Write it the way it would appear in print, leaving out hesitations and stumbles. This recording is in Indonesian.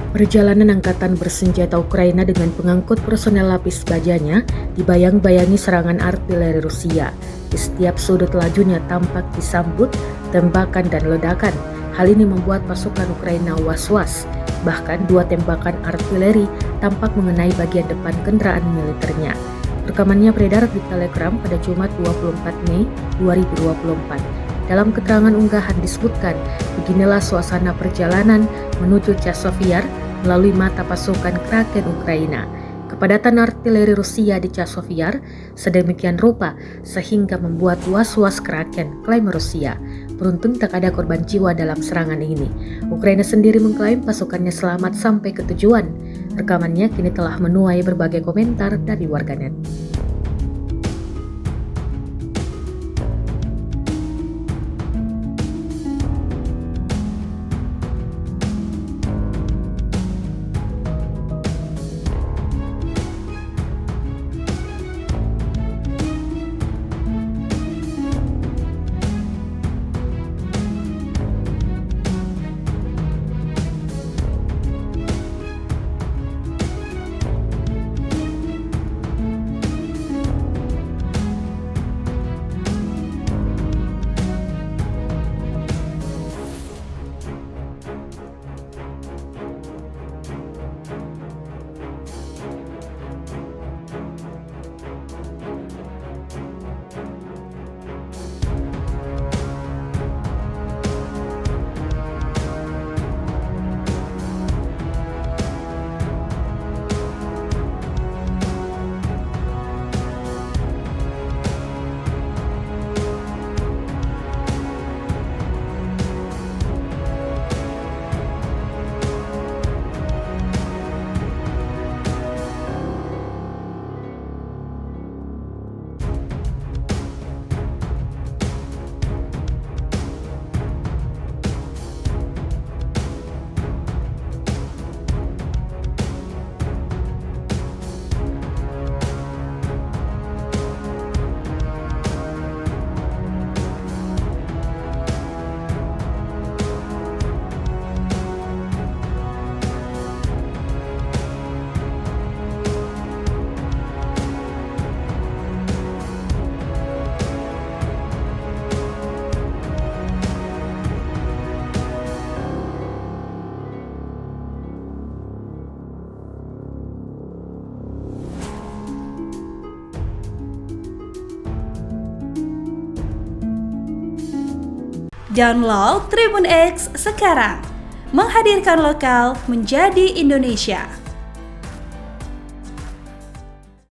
Perjalanan angkatan bersenjata Ukraina dengan pengangkut personel lapis bajanya dibayang-bayangi serangan artileri Rusia. Di setiap sudut lajunya tampak disambut tembakan dan ledakan. Hal ini membuat pasukan Ukraina was-was. Bahkan 2 tembakan artileri tampak mengenai bagian depan kendaraan militernya. Rekamannya beredar di Telegram pada Jumat 24 Mei 2024. Dalam keterangan unggahan disebutkan, beginilah suasana perjalanan menuju Chasiv melalui mata pasukan Kraken Ukraina. Kepadatan artileri Rusia di Chasiv sedemikian rupa sehingga membuat was-was Kraken, klaim Rusia. Beruntung tak ada korban jiwa dalam serangan ini. Ukraina sendiri mengklaim pasukannya selamat sampai ke tujuan. Rekamannya kini telah menuai berbagai komentar dari warganet. Download Tribun X sekarang, menghadirkan lokal menjadi Indonesia.